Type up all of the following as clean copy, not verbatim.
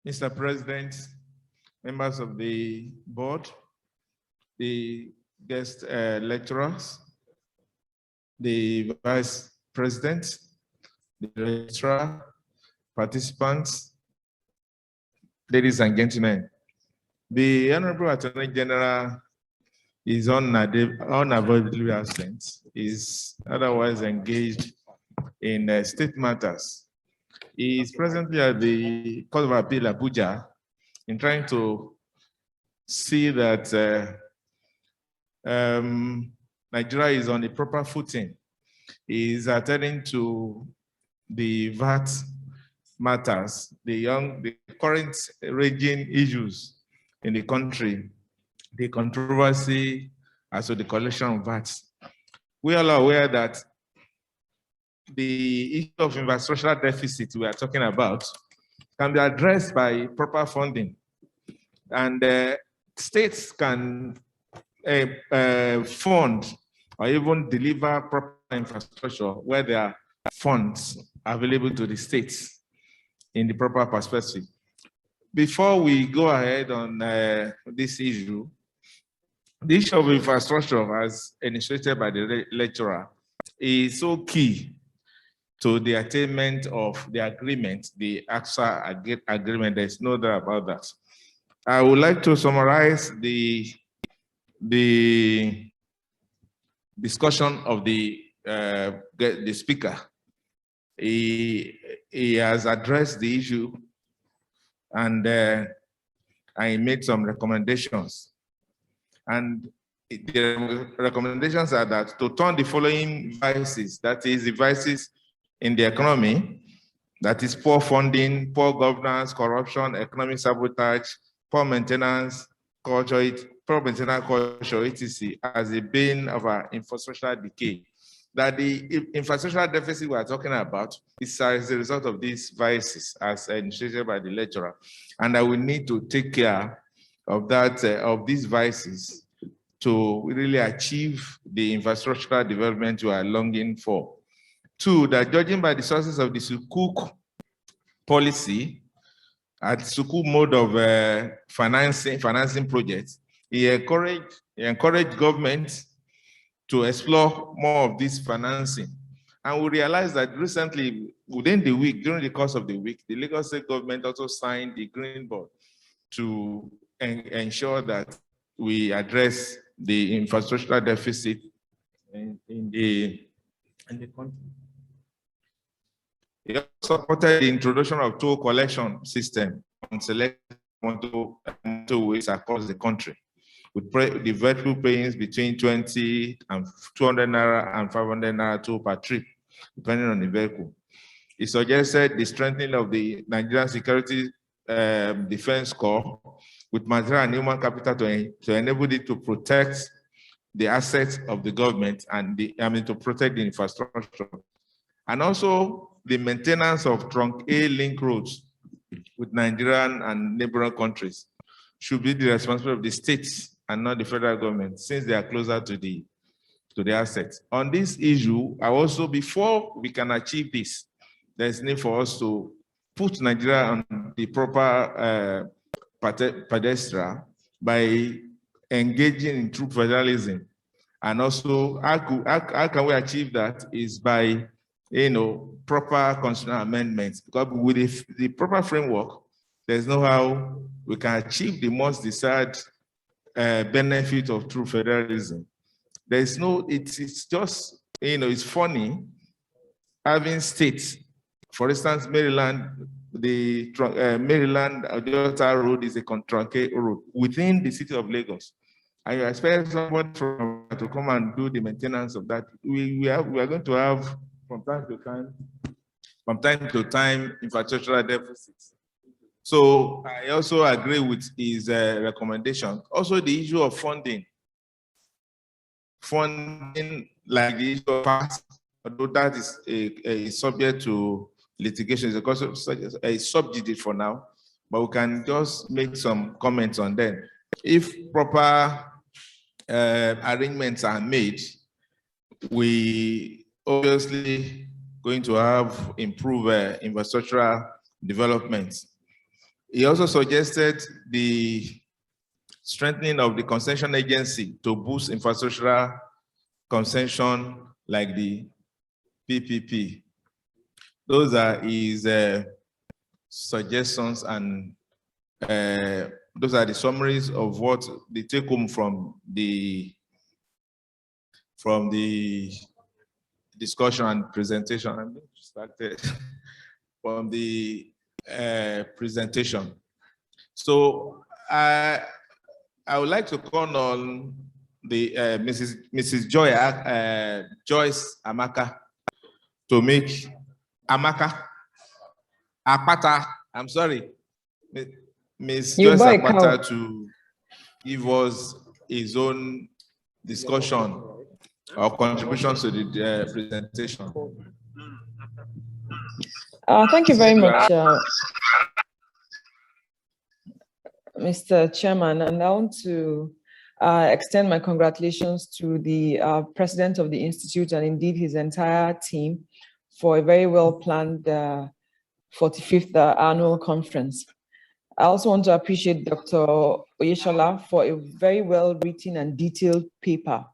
Mr. President, members of the board, the guest lecturers, the vice president, the registrar, participants, ladies and gentlemen. The Honorable Attorney General is unavoidably absent, is otherwise engaged in state matters. He is presently at the Court of Appeal, Abuja, in trying to see that Nigeria is on the proper footing. He is attending to the VAT matters, the current raging issues in the country, the controversy as to the collection of VAT. We are all aware that the issue of infrastructural deficit we are talking about can be addressed by proper funding. And states can fund or even deliver proper infrastructure where there are funds available to the states in the proper perspective. Before we go ahead on this issue, the issue of infrastructure, as initiated by the lecturer, is so key to the attainment of the agreement, the AXA agreement. There's no doubt about that. I would like to summarize the discussion of the speaker. He has addressed the issue and I made some recommendations. And the recommendations are that to turn the following vices, that is the vices in the economy, that is poor funding, poor governance, corruption, economic sabotage, poor maintenance culture, etc., as a bane of our infrastructural decay. That the infrastructural deficit we are talking about is as a result of these vices, as initiated by the lecturer, and that we need to take care of that of these vices to really achieve the infrastructural development we are longing for. Two, that judging by the sources of the Sukuk policy, at Sukuk mode of financing projects, he encouraged government to explore more of this financing. And we realized that recently, within the week, during the course of the week, the Lagos State government also signed the Green Board to ensure that we address the infrastructural deficit in the country. He also supported the introduction of toll collection system on select motorways across the country, with the vehicle paying between 20 and 200 naira and 500 naira toll per trip, depending on the vehicle. He suggested the strengthening of the Nigerian Security Defense Corps with material and human capital to enable it to protect the assets of the government and to protect the infrastructure. And also the maintenance of trunk A link roads with Nigerian and neighboring countries should be the responsibility of the states and not the federal government, since they are closer to the assets. On this issue, also, before we can achieve this, there's need for us to put Nigeria on the proper pedestal by engaging in true federalism. And also, how can we achieve that is by proper constitutional amendments, because with the proper framework, there's no how we can achieve the most desired benefit of true federalism. There's no, it's just, it's funny having states, for instance, Maryland, the Maryland Delta Road is a truncated road within the city of Lagos. And you expect someone to come and do the maintenance of that. We are going to have from time to time infrastructural deficits. So I also agree with his recommendation. Also, the issue of funding like the issue of past, although that is a subject to litigation, is a subject for now, but we can just make some comments on them. If proper arrangements are made, we obviously going to have improved infrastructural development. He also suggested the strengthening of the concession agency to boost infrastructural concession like the PPP. Those are his suggestions, and those are the summaries of what the take home from the discussion and presentation. I'm distracted from the presentation. So I would like to call on the Mrs. Joyce Amaka to make Apata. I'm sorry, Ms. Joyce Apata to give us his own discussion or contributions to the presentation. Thank you very much, Mr. Chairman, and I want to extend my congratulations to the president of the Institute and indeed his entire team for a very well-planned 45th annual conference. I also want to appreciate Dr. Oyeshola for a very well-written and detailed paper.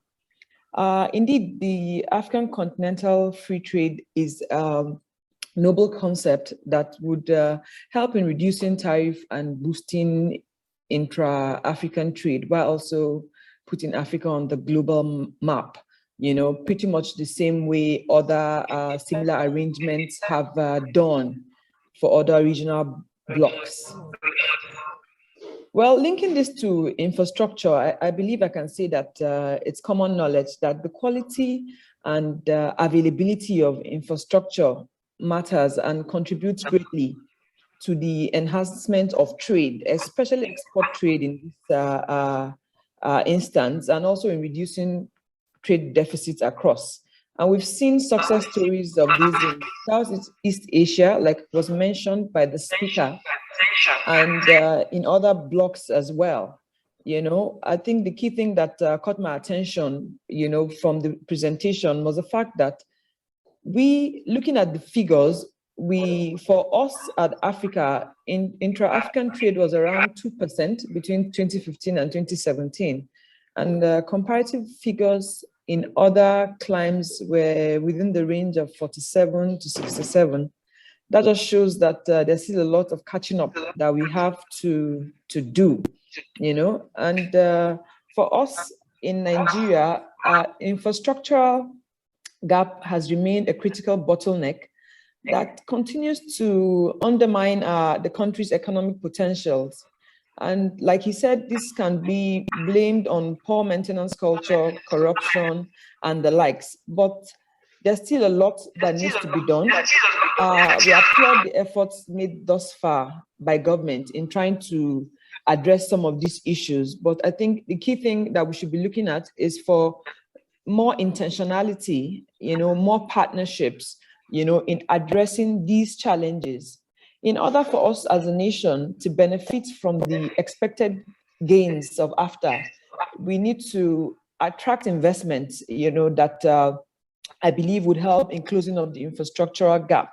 Indeed, the African continental free trade is a noble concept that would help in reducing tariff and boosting intra-African trade, while also putting Africa on the global map, you know, pretty much the same way other similar arrangements have done for other regional blocks. Well, linking this to infrastructure, I believe I can say that it's common knowledge that the quality and availability of infrastructure matters and contributes greatly to the enhancement of trade, especially export trade in this instance, and also in reducing trade deficits across. And we've seen success stories of these in Southeast Asia, like was mentioned by the speaker, and in other blocks as well. You know, I think the key thing that caught my attention, you know, from the presentation was the fact that looking at the figures, for us at Africa, intra-African trade was around 2% between 2015 and 2017. And comparative figures in other climes were within the range of 47 to 67. That just shows that there's still a lot of catching up that we have to do, you know. And for us in Nigeria, infrastructural gap has remained a critical bottleneck that continues to undermine the country's economic potentials. And like he said, this can be blamed on poor maintenance culture, corruption, and the likes. But there's still a lot that needs to be done. We applaud the efforts made thus far by government in trying to address some of these issues. But I think the key thing that we should be looking at is for more intentionality, you know, more partnerships, you know, in addressing these challenges. In order for us as a nation to benefit from the expected gains of AFTA, we need to attract investments, you know, that I believe would help in closing up the infrastructural gap.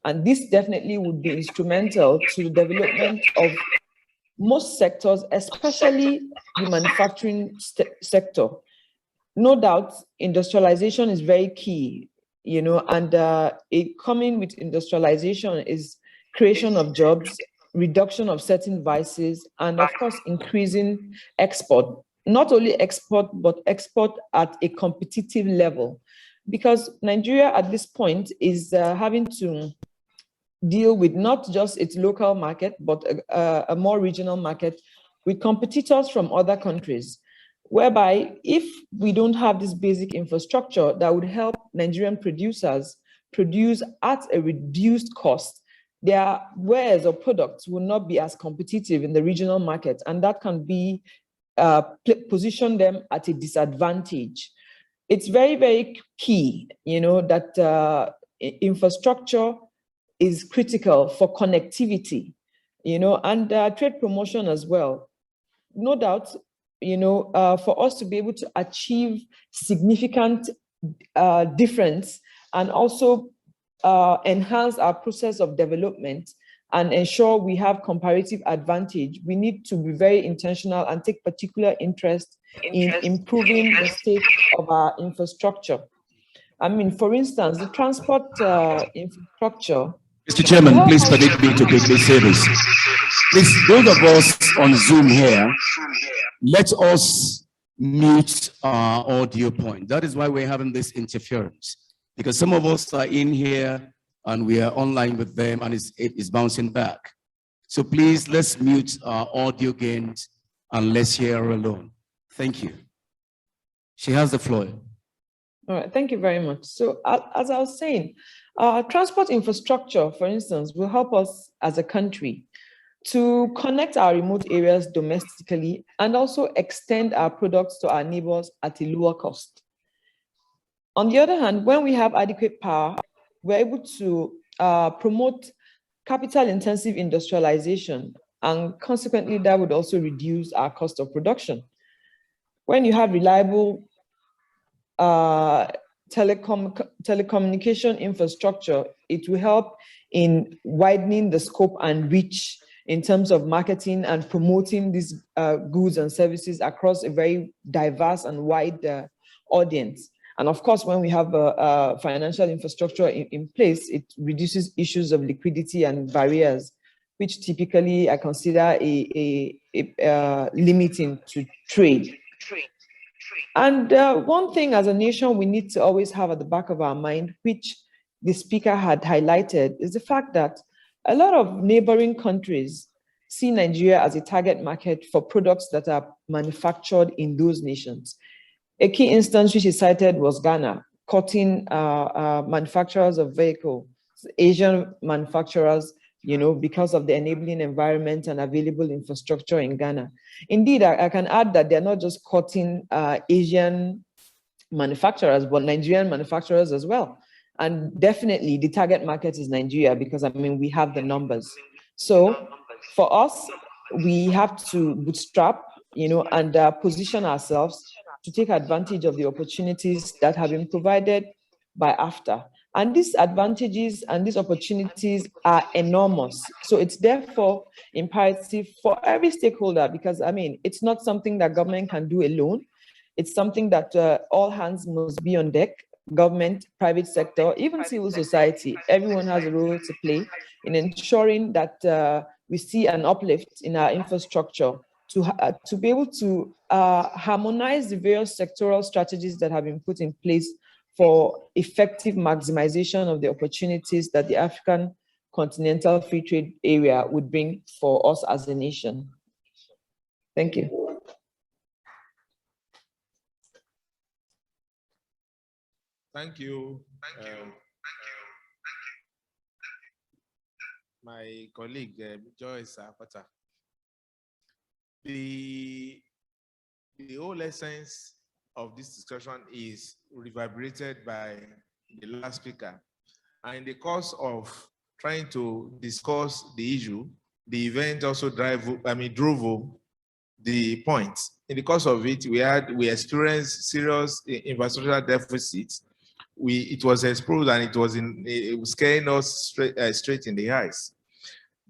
And this definitely would be instrumental to the development of most sectors, especially the manufacturing sector. No doubt, industrialization is very key, you know, and coming with industrialization is creation of jobs, reduction of certain vices, and of course, increasing export. Not only export, but export at a competitive level. Because Nigeria at this point is having to deal with not just its local market, but a more regional market with competitors from other countries, whereby if we don't have this basic infrastructure that would help Nigerian producers produce at a reduced cost, their wares or products will not be as competitive in the regional market, and that can be position them at a disadvantage. It's very, very key, you know, that infrastructure is critical for connectivity, you know, and trade promotion as well. No doubt, you know, for us to be able to achieve significant difference and also enhance our process of development, and ensure we have comparative advantage, we need to be very intentional and take particular interest in improving the state of our infrastructure. I mean, for instance, the transport infrastructure. Mr. Chairman, please permit me to quickly say this. Please, those of us on Zoom here, let us mute our audio point. That is why we're having this interference, because some of us are in here and we are online with them and it's bouncing back. So please, let's mute our audio gains and let's hear her alone. Thank you. She has the floor. All right, thank you very much. So as I was saying, transport infrastructure, for instance, will help us as a country to connect our remote areas domestically and also extend our products to our neighbors at a lower cost. On the other hand, when we have adequate power, we're able to promote capital-intensive industrialization, and consequently, that would also reduce our cost of production. When you have reliable telecommunication infrastructure, it will help in widening the scope and reach in terms of marketing and promoting these goods and services across a very diverse and wide audience. And of course, when we have a financial infrastructure in place, it reduces issues of liquidity and barriers, which typically I consider limiting to trade. And one thing as a nation we need to always have at the back of our mind, which the speaker had highlighted, is the fact that a lot of neighboring countries see Nigeria as a target market for products that are manufactured in those nations. A key instance which he cited was Ghana, cutting manufacturers of vehicles, Asian manufacturers, because of the enabling environment and available infrastructure in Ghana. Indeed, I can add that they're not just cutting Asian manufacturers, but Nigerian manufacturers as well. And definitely the target market is Nigeria because, we have the numbers. So for us, we have to bootstrap, and position ourselves to take advantage of the opportunities that have been provided by AFTA. And these advantages and these opportunities are enormous. So it's therefore imperative for every stakeholder because, it's not something that government can do alone. It's something that all hands must be on deck, government, private sector, even civil society. Everyone has a role to play in ensuring that we see an uplift in our infrastructure to be able to harmonize the various sectoral strategies that have been put in place for effective maximization of the opportunities that the African continental free trade area would bring for us as a nation. Thank you. Thank you. My colleague, Joyce Apata. The whole essence of this discussion is reverberated by the last speaker. And in the course of trying to discuss the issue, the event also drove home the point. In the course of it, we experienced serious infrastructural deficits. It was exposed and it was scaring us straight in the eyes.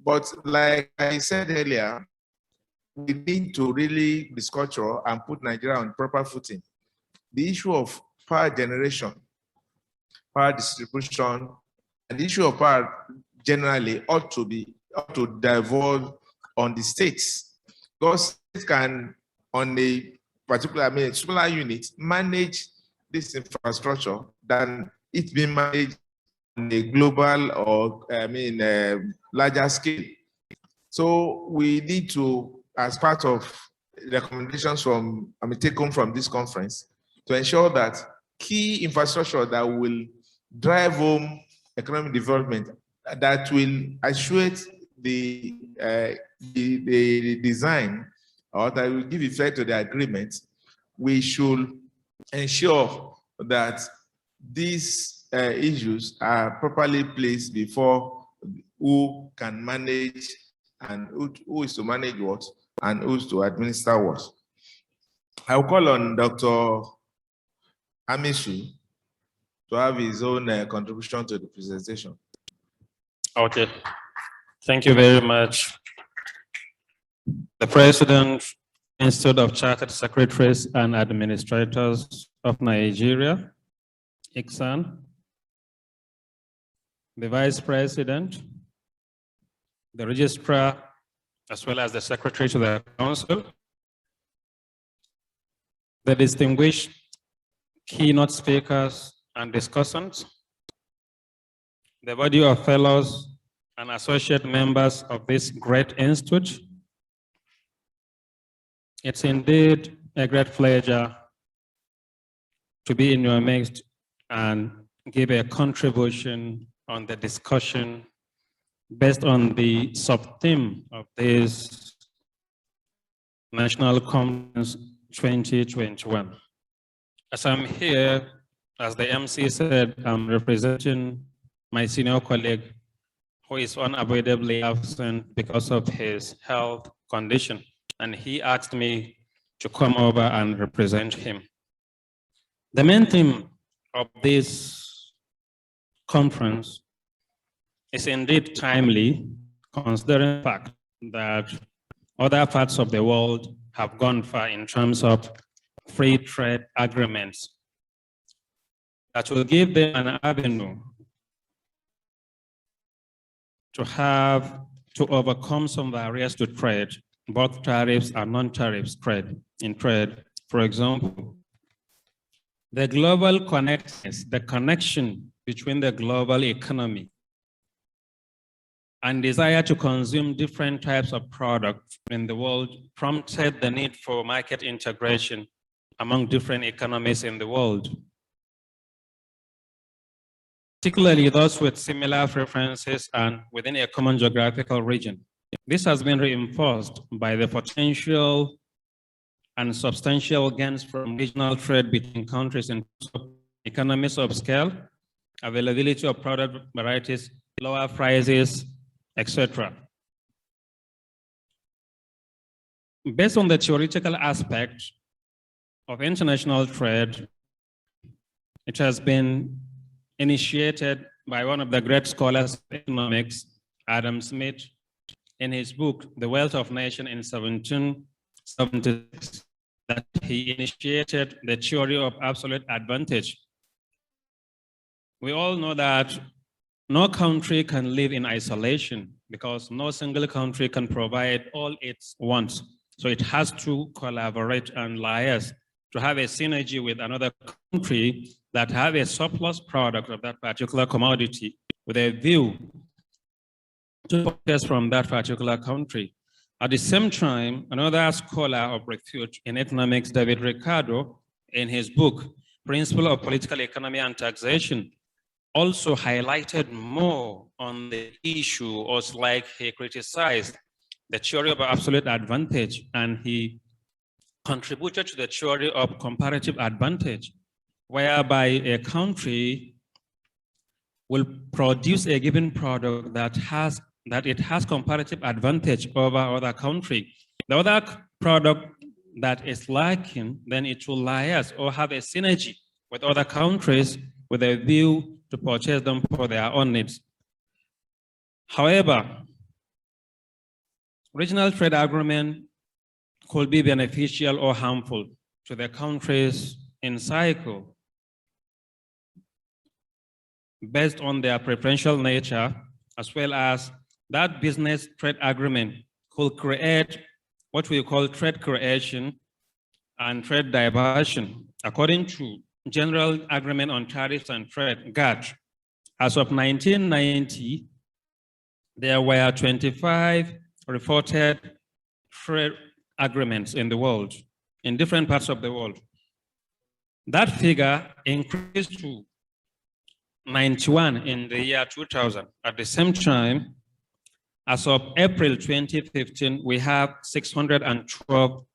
But like I said earlier, we need to really restructure and put Nigeria on proper footing. The issue of power generation, power distribution, and the issue of power generally ought to devolve on the states. Because states can, on a particular, smaller unit, manage this infrastructure than it being managed on a global or larger scale. So we need to, as part of recommendations from take home from this conference, to ensure that key infrastructure that will drive home economic development, that will assuage the design, or that will give effect to the agreement, we should ensure that these issues are properly placed before who can manage and who is to manage what and who is to administer what. I'll call on Dr. Amisu to have his own contribution to the presentation. Okay. Thank you very much. The President, Institute of Chartered Secretaries and Administrators of Nigeria, ICSAN, the Vice President, the Registrar, as well as the Secretary to the Council, the distinguished keynote speakers and discussants, the body of fellows and associate members of this great institute. It's indeed a great pleasure to be in your midst and give a contribution on the discussion based on the sub-theme of this National Conference 2021. As I'm here, as the MC said, I'm representing my senior colleague who is unavoidably absent because of his health condition. And he asked me to come over and represent him. The main theme of this conference is indeed timely, considering the fact that other parts of the world have gone far in terms of free trade agreements that will give them an avenue to overcome some barriers to trade, both tariffs and non-tariffs trade. In trade, for example, the global connectedness, the connection between the global economy and desire to consume different types of products in the world prompted the need for market integration among different economies in the world, particularly those with similar preferences and within a common geographical region. This has been reinforced by the potential and substantial gains from regional trade between countries in terms of economies of scale, availability of product varieties, lower prices, etc. Based on the theoretical aspect of international trade, it has been initiated by one of the great scholars of economics, Adam Smith, in his book, The Wealth of Nations in 1776, that he initiated the theory of absolute advantage. We all know that no country can live in isolation because no single country can provide all its wants. So it has to collaborate and liaise to have a synergy with another country that have a surplus product of that particular commodity with a view to purchase from that particular country. At the same time, another scholar of repute in economics, David Ricardo, in his book, Principle of Political Economy and Taxation, also highlighted more on the issue, or like he criticized the theory of absolute advantage, and he contributed to the theory of comparative advantage, whereby a country will produce a given product that it has comparative advantage over other country. The other product that is lacking, then it will liaise or have a synergy with other countries with a view to purchase them for their own needs. However, regional trade agreement could be beneficial or harmful to the countries in cycle based on their preferential nature, as well as that business trade agreement could create what we call trade creation and trade diversion. According to General Agreement on Tariffs and Trade, GATT, as of 1990, there were 25 reported trade agreements in the world, in different parts of the world. That figure increased to 91 in the year 2000. At the same time, as of April 2015, we have 612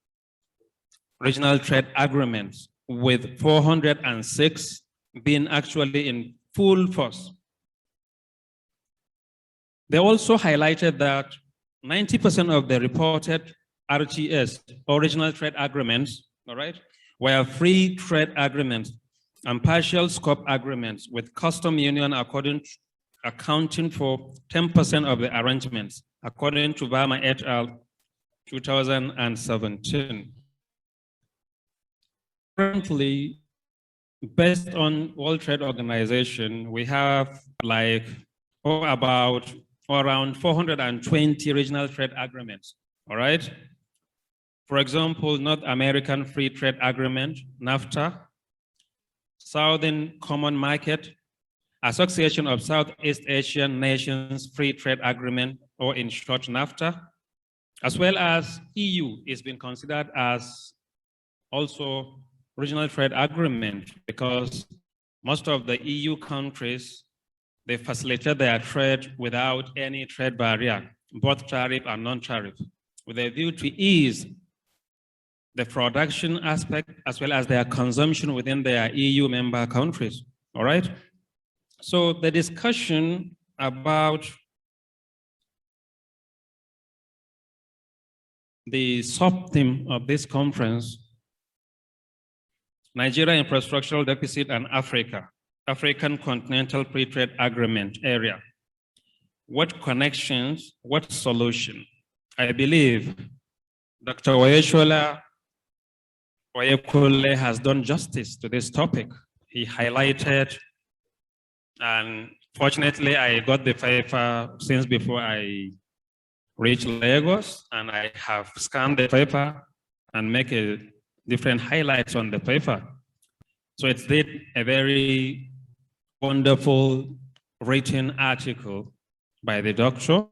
regional trade agreements, with 406 being actually in full force. They also highlighted that 90% of the reported RTS, or regional trade agreements, all right, were free trade agreements and partial scope agreements with custom union according accounting for 10% of the arrangements, according to Bama et al. 2017. Currently, based on World Trade Organization, we have like around 420 regional trade agreements, all right? For example, North American Free Trade Agreement, NAFTA, Southern Common Market, Association of Southeast Asian Nations Free Trade Agreement, or in short, NAFTA, as well as EU is being considered as also regional trade agreement because most of the EU countries, they facilitate their trade without any trade barrier, both tariff and non-tariff, with a view to ease the production aspect as well as their consumption within their EU member countries, all right? So the discussion about the sub-theme of this conference, Nigeria infrastructural deficit and Africa, African Continental Free Trade Agreement area. What connections, what solution? I believe Dr. Oyekole has done justice to this topic. He highlighted, and fortunately I got the paper since before I reached Lagos, and I have scanned the paper and make a different highlights on the paper. So it's a very wonderful written article by the doctor.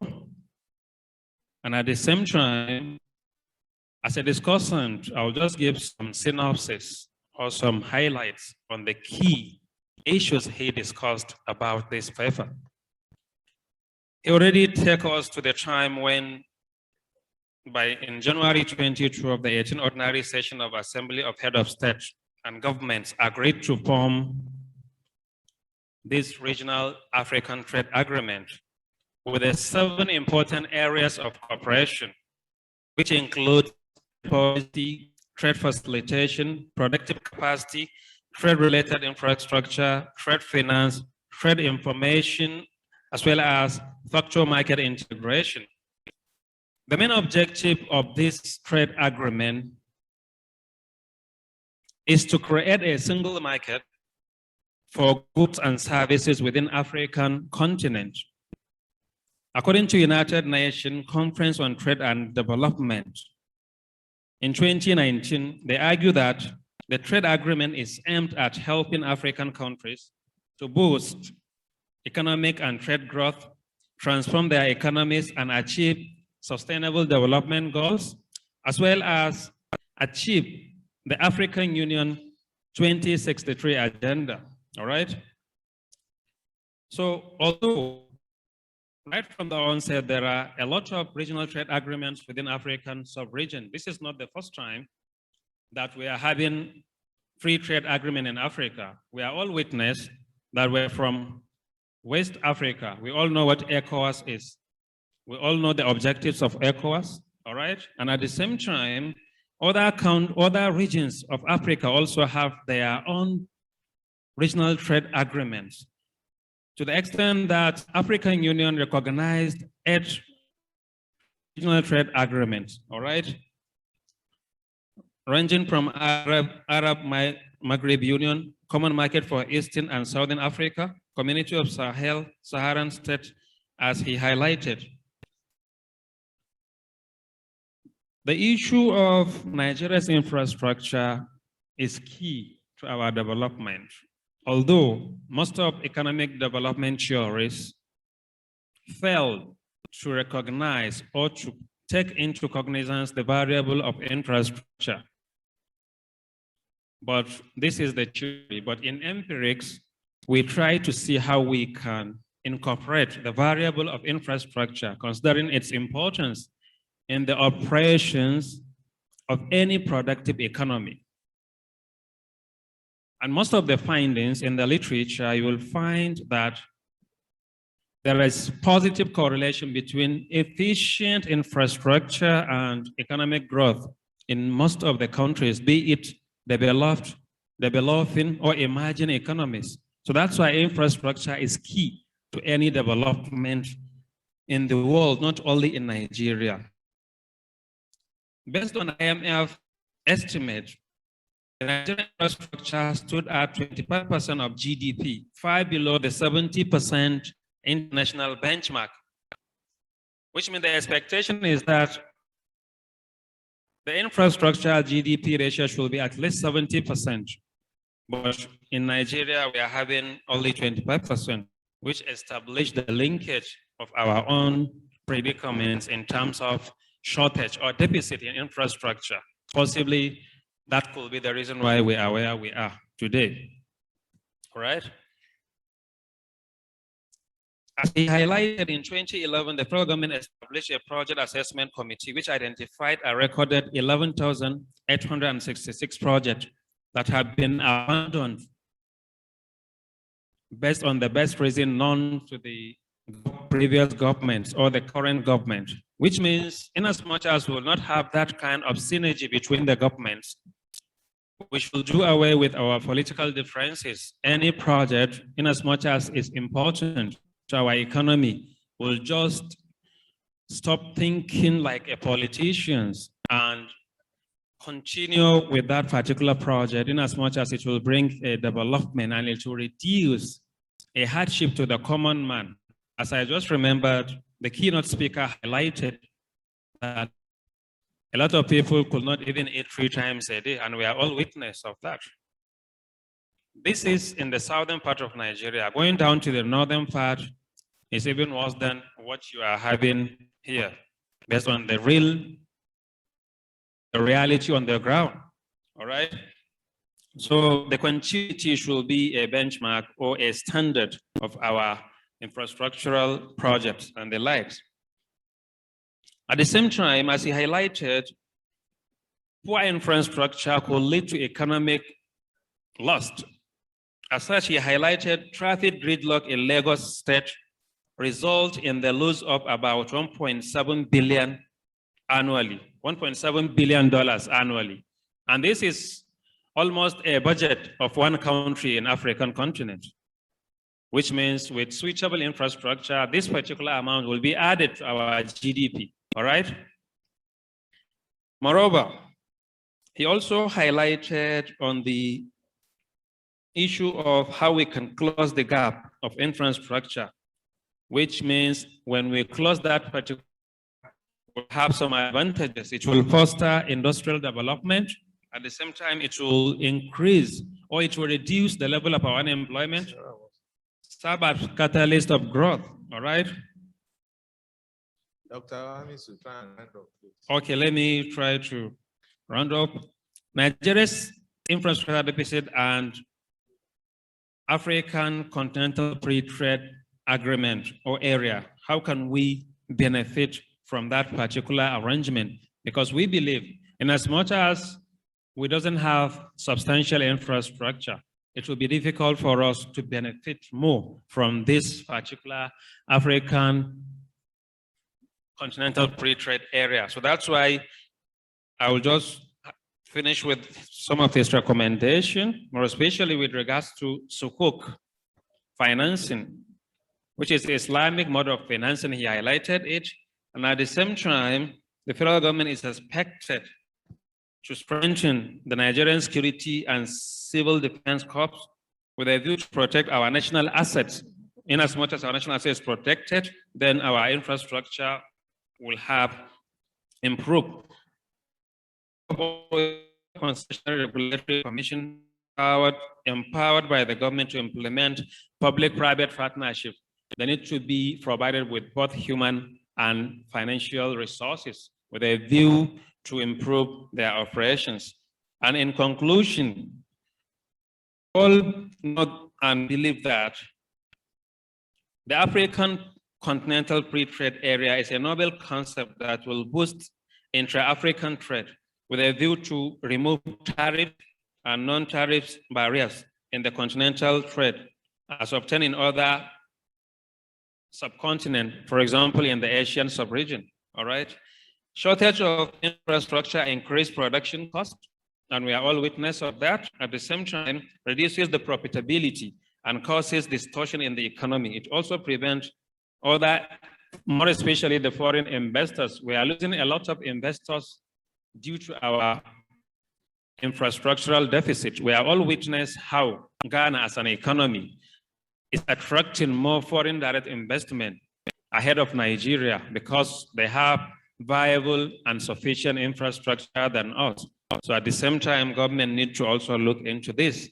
And at the same time, as a discussant, I'll just give some synopsis or some highlights on the key issues he discussed about this paper. He already took us to the time when in January 2012, the 18th ordinary session of Assembly of Head of State and Governments agreed to form this regional African trade agreement with the 7 important areas of cooperation, which include policy, trade facilitation, productive capacity, trade-related infrastructure, trade finance, trade information, as well as factual market integration. The main objective of this trade agreement is to create a single market for goods and services within African continent. According to United Nations Conference on Trade and Development, in 2019, they argue that the trade agreement is aimed at helping African countries to boost economic and trade growth, transform their economies, and achieve sustainable development goals, as well as achieve the African Union 2063 agenda, all right? So although right from the onset, there are a lot of regional trade agreements within African sub-region. This is not the first time that we are having free trade agreement in Africa. We are all witness that we're from West Africa. We all know what ECOWAS is. We all know the objectives of ECOWAS, all right? And at the same time, other regions of Africa also have their own regional trade agreements. To the extent that African Union recognized 8 regional trade agreements, all right? Ranging from Arab Maghreb Union, Common Market for Eastern and Southern Africa, Community of Saharan States, as he highlighted. The issue of Nigeria's infrastructure is key to our development. Although most of economic development theories fail to recognize or to take into cognizance the variable of infrastructure. But this is the theory. But in empirics, we try to see how we can incorporate the variable of infrastructure, considering its importance in the operations of any productive economy. And most of the findings in the literature, you will find that there is positive correlation between efficient infrastructure and economic growth in most of the countries, be it developing or emerging economies. So that's why infrastructure is key to any development in the world, not only in Nigeria. Based on IMF estimate, the Nigerian infrastructure stood at 25% of GDP, far below the 70% international benchmark, which means the expectation is that the infrastructure GDP ratio should be at least 70%. But in Nigeria, we are having only 25%, which established the linkage of our own predicaments in terms of shortage or deficit in infrastructure. Possibly that could be the reason why we are where we are today. All right? As he highlighted in 2011, the federal government established a project assessment committee which identified a recorded 11,866 projects that have been abandoned based on the best reason known to the previous governments or the current government, which means in as much as we will not have that kind of synergy between the governments, we should do away with our political differences. Any project, in as much as it's important to our economy, will just stop thinking like a politicians and continue with that particular project in as much as it will bring a development and it will reduce a hardship to the common man. As I just remembered, the keynote speaker highlighted that a lot of people could not even eat 3 times a day, and we are all witness of that. This is in the southern part of Nigeria. Going down to the northern part is even worse than what you are having here, based on the reality on the ground, all right? So the continuity should be a benchmark or a standard of our infrastructural projects and the likes. At the same time, as he highlighted, poor infrastructure could lead to economic loss. As such, he highlighted traffic gridlock in Lagos State result in the loss of about $1.7 billion annually, $1.7 billion annually. And this is almost a budget of one country in African continent, which means with switchable infrastructure, this particular amount will be added to our GDP, all right? Moreover, he also highlighted on the issue of how we can close the gap of infrastructure, which means when we close that particular, we'll have some advantages. It will foster industrial development. At the same time, it will increase or it will reduce the level of our unemployment, serve as catalyst of growth, all right? Dr. to try and round up, please. Okay, let me try to round up. Nigeria's infrastructure deficit and African Continental Free Trade Agreement or area, how can we benefit from that particular arrangement? Because we believe in as much as we doesn't have substantial infrastructure, it will be difficult for us to benefit more from this particular African Continental Free Trade area. So that's why I will just finish with some of his recommendations, more especially with regards to Sukuk financing, which is the Islamic mode of financing. He highlighted it. And at the same time, the federal government is expected to strengthen the Nigerian security and civil defense corps with a view to protect our national assets. In as much as our national assets protected, then our infrastructure will have improved. Constitutional Regulatory Commission empowered by the government to implement public-private partnership. They need to be provided with both human and financial resources with a view to improve their operations. And in conclusion, all know and believe that the African Continental Free Trade Area is a novel concept that will boost intra-African trade with a view to remove tariff and non-tariff barriers in the continental trade as obtained in other subcontinent, for example, in the Asian sub-region, all right? Shortage of infrastructure increased production costs, and we are all witness of that. At the same time, reduces the profitability and causes distortion in the economy. It also prevents other, more especially the foreign investors. We are losing a lot of investors due to our infrastructural deficit. We are all witness how Ghana as an economy is attracting more foreign direct investment ahead of Nigeria because they have viable and sufficient infrastructure than us. So at the same time, government needs to also look into this.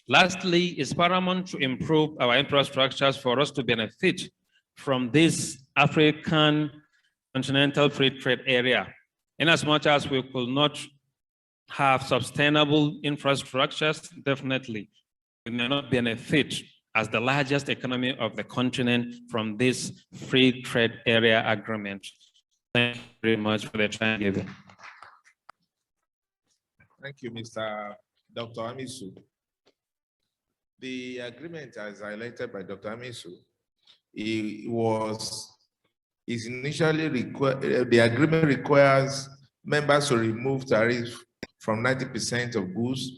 Lastly, it's paramount to improve our infrastructures for us to benefit from this African continental free trade area. In as much as we could not have sustainable infrastructures, definitely we may not benefit as the largest economy of the continent from this free trade area agreement. Thank you very much for the time given. Thank you, Mr. Dr. Amisu. The agreement, as highlighted by Dr. Amisu, is initially the agreement requires members to remove tariffs from 90% of goods.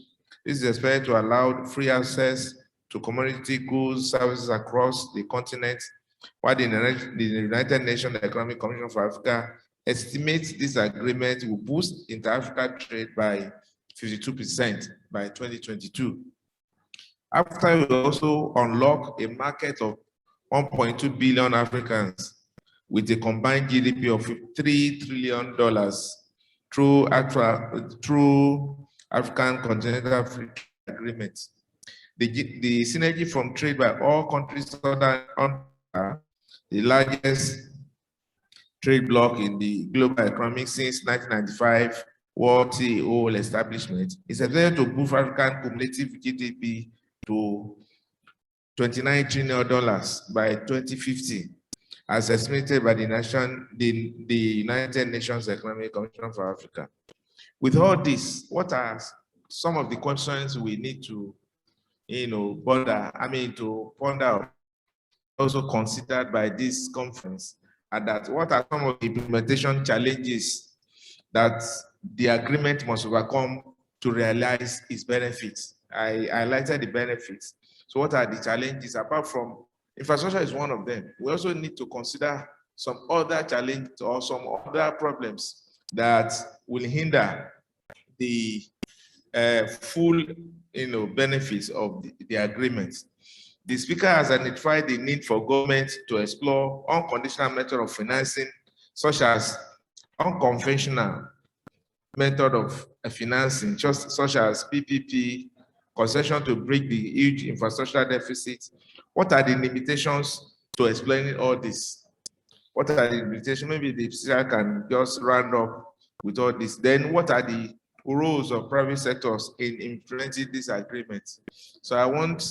This is expected to allow free access to commodity goods, services across the continent, while the United Nations Economic Commission for Africa estimates this agreement will boost inter-Africa trade by 52% by 2022. After we also unlock a market of 1.2 billion Africans with a combined GDP of $3 trillion through African Continental Free Trade Agreement. The synergy from trade by all countries under the largest trade bloc in the global economy since 1995 World CEO establishment is expected to boost African cumulative GDP to $29 trillion by 2050, as estimated by the United Nations Economic Commission for Africa. With all this, what are some of the concerns we need to, to ponder, also considered by this conference, and that what are some of the implementation challenges that the agreement must overcome to realize its benefits? I highlighted the benefits. So what are the challenges? Apart from infrastructure is one of them. We also need to consider some other challenges or some other problems that will hinder the full benefits of the agreement. The speaker has identified the need for government to explore unconditional methods of financing, such as unconventional method of financing, such as PPP, concession to break the huge infrastructure deficit. What are the limitations to explaining all this? What are the limitations? Maybe the speaker can just round up with all this. Then what are the roles of private sectors in implementing this agreement? So I want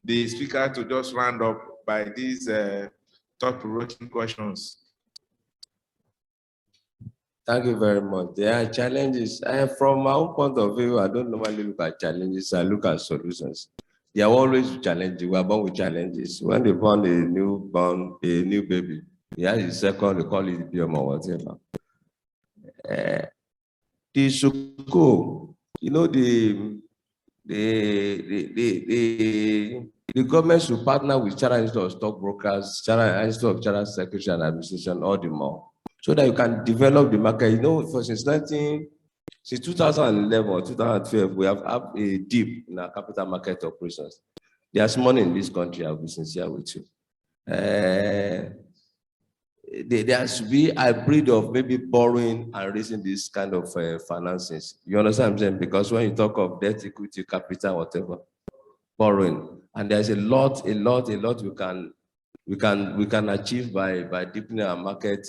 the speaker to just round up by these thought-provoking questions. Thank you very much. There are challenges. From my own point of view, I don't normally look at challenges, I look at solutions. There are always challenges. We are born with challenges. When they born a new baby, he has his second, they call it the or whatever. The Sukuk, the government should partner with Charter Institute of Stockbrokers, Charter Institute of Charter Secretary and Administration, all the more, so that you can develop the market. Since 2011 or 2012, we have had a dip in our capital market operations. There's money in this country, I'll be sincere with you. There should be a breed of maybe borrowing and raising this kind of finances. You understand what I'm saying? Because when you talk of debt, equity, capital, whatever, borrowing, and there's a lot we can achieve by deepening our market.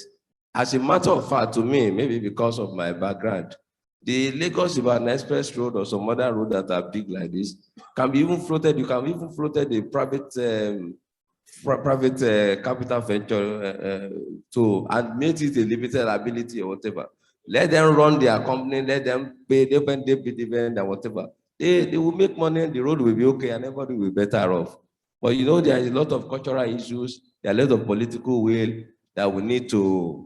As a matter of fact, to me, maybe because of my background, the Lagos-Ibadan Express Road or some other road that are big like this can be even floated. You can even floated the private capital venture and make it a limited liability or whatever. Let them run their company, let them pay dividend and whatever. They will make money, the road will be okay, and everybody will be better off. But there is a lot of cultural issues, there are a lot of political will that we need to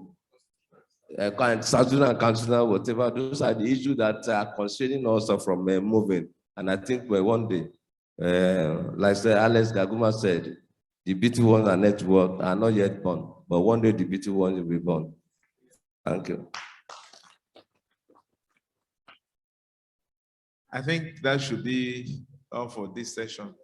Southern and Council, whatever. Those are the issues that are constraining us from moving. And I think one day Like Alex Gaguma said, the beautiful ones are not yet born, but one day the beautiful ones will be born. Thank you. I think that should be all for this session.